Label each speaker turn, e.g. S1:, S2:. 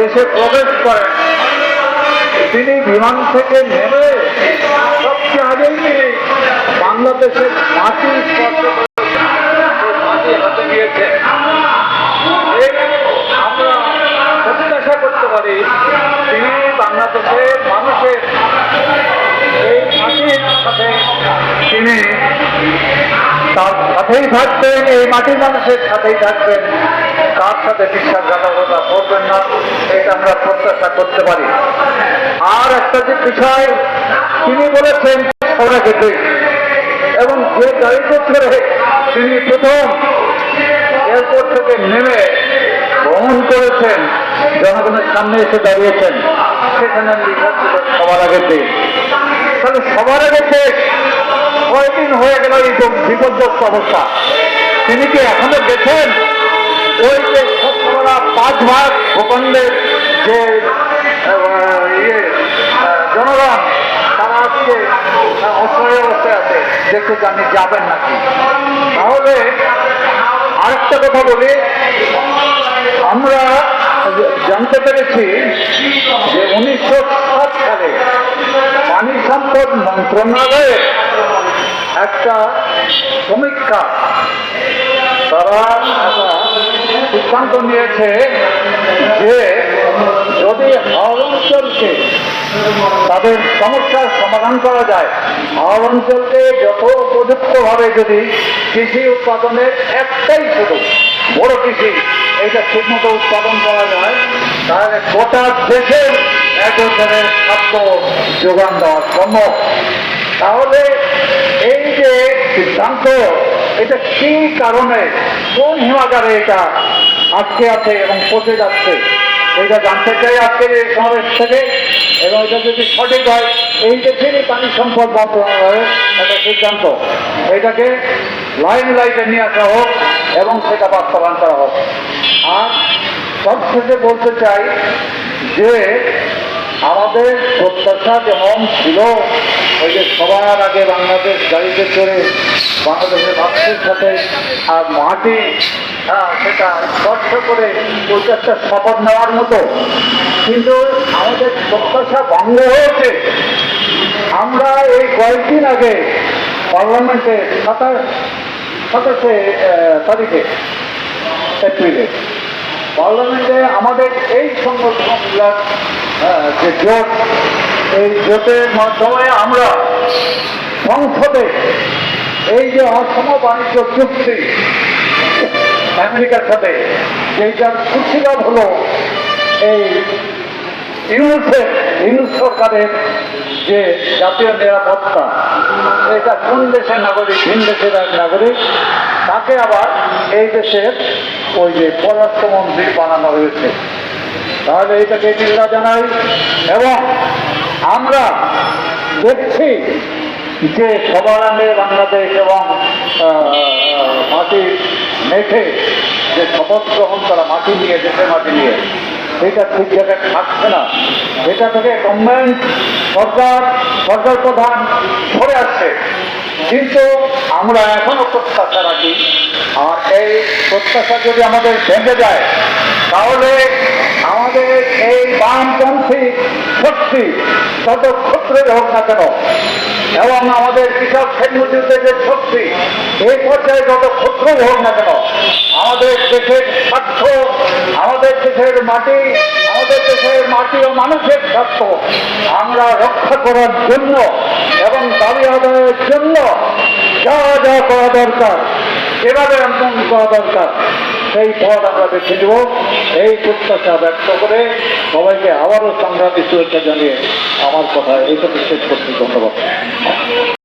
S1: দেশে প্রবেশ করেন, তিনি বিমান থেকে নেমে সবচেয়ে আগেই তিনি বাংলাদেশের মাটি স্পর্শ করেছেন, মাটি হাতে নিয়েছেন। আমরা প্রত্যাশা করতে পারি তিনি বাংলাদেশের মানুষের এই মাটির সাথে তিনি তার সাথেই থাকবেন, এই মাটির মানুষের সাথেই থাকবেন, তার সাথে বিশ্বাসঘাতকতা করবেন না, এটা আমরা প্রত্যাশা করতে পারি। আর একটা যে বিষয় তিনি বলেছেন সরে গেছে, এবং যে গাড়িতে করে তিনি প্রথম এয়ারপোর্ট থেকে নেমে ভ্রমণ করেছেন, জনগণের সামনে এসে দাঁড়িয়েছেন, সেখানে লিখা ছিল সবার আগে দেশ। তাহলে সবার আগে দেশ কয়দিন হয়ে গেল এই বিপর্যস্ত অবস্থা? তিনি কি এখনো গেছেন ওই যে 5 ভাগ ভূখণ্ডের যে জনগণ তারা আজকে অসহায় অবস্থায় আছে, দেখতে জানি যাবেন নাকি? তাহলে আরেকটা কথা বলি, আমরা জানতে পেরেছি যে 1907 সালে পানি সম্পদ মন্ত্রণালয়ের একটা সমীক্ষা, তারা একটা সিদ্ধান্ত নিয়েছে যে যদি হাওড় অঞ্চলকে তাদের সমস্যার সমাধান করা যায়, হাওড় অঞ্চলকে যত উপযুক্তভাবে যদি কৃষি উৎপাদনের একটাই শুধু বড় কৃষি এইটা ঠিকমতো উৎপাদন করা যায়, তাহলে গোটা দেশের এক ধরনের খাদ্য যোগান দেওয়া সম্ভব। তাহলে এই যে সিদ্ধান্ত, এটা কি কারণে, কোন হিমাগারে এটা আটকে আছে এবং পচে যাচ্ছে, এটা জানতে চাই আজকের এই সমাবেশ থেকে। এবং এটা যদি সঠিক হয়, এই দেশেরই পানি সম্পদ মন্ত্রণালয়ের একটা সিদ্ধান্ত, এটাকে লাইটে নিয়ে আসা হোক এবং সেটা বাস্তবায়ন করা হোক। আর সবশেষে বলতে চাই যে আমাদের প্রত্যাশা যেমন ছিল ওই যে সবার আগে বাংলাদেশ গাড়িতে করে বাংলাদেশের মানুষের সাথে আর মাটি সেটা স্পর্শ করে ওইটা একটা শপথ নেওয়ার মতো, কিন্তু আমাদের প্রত্যাশা ভঙ্গ হয়েছে। আমরা এই কয়েকদিন আগে পার্লামেন্টে 27 তারিখে এপ্রিলে পার্লামেন্টে আমাদের এই সংগঠনগুলোর যে জোট, এই জোটের মাধ্যমে আমরা সংসদে এই যে অসম বাণিজ্য চুক্তি আমেরিকার সাথে, যেটার সুশীলভ হলো এই ইউনুস সরকারের যে জাতীয় নিরাপত্তা, এটা কোন দেশের নাগরিক, ভিন দেশের এক নাগরিক, তাকে আবার এই দেশের ওই যে পররাষ্ট্রমন্ত্রী বানানো হয়েছে। তাহলে এটাকে নিন্দা জানাই। এবং আমরা দেখছি যে সবার আগে বাংলাদেশ এবং মাটি মেখে যে শপথ গ্রহণ করা মাটি নিয়ে, দেশের মাটি নিয়ে, এটা ঠিক জায়গায় থাকছে না। এটা থেকে গভর্নমেন্ট সরকার প্রধান সরে আসছে, কিন্তু আমরা এখনো প্রত্যাশা রাখি। আর এই প্রত্যাশা যদি আমাদের ভেঙে যায়, তাহলে আমাদের এই বামপন্থী শক্তি তত ক্ষুদ্রই হোক না কেন, এবং আমাদের কৃষক শ্রেণীদের যে শক্তি এই পর্যায়ে যত ক্ষুদ্রই হোক না কেন, আমাদের দেশের স্বার্থ, আমাদের দেশের মাটি ও মানুষের স্বার্থ আমরা রক্ষা করার জন্য এবং দাবি আদায়ের জন্য যা যা করা দরকার, এভাবে আন্দোলন করা দরকার, সেই পথ আমরা বেছে নেব। এই প্রত্যাশা ব্যক্ত করে সবাইকে আবারও সংগ্রামী শুভেচ্ছা জানিয়ে আমার কথা এইসব শেষ করতে ধন্যবাদ।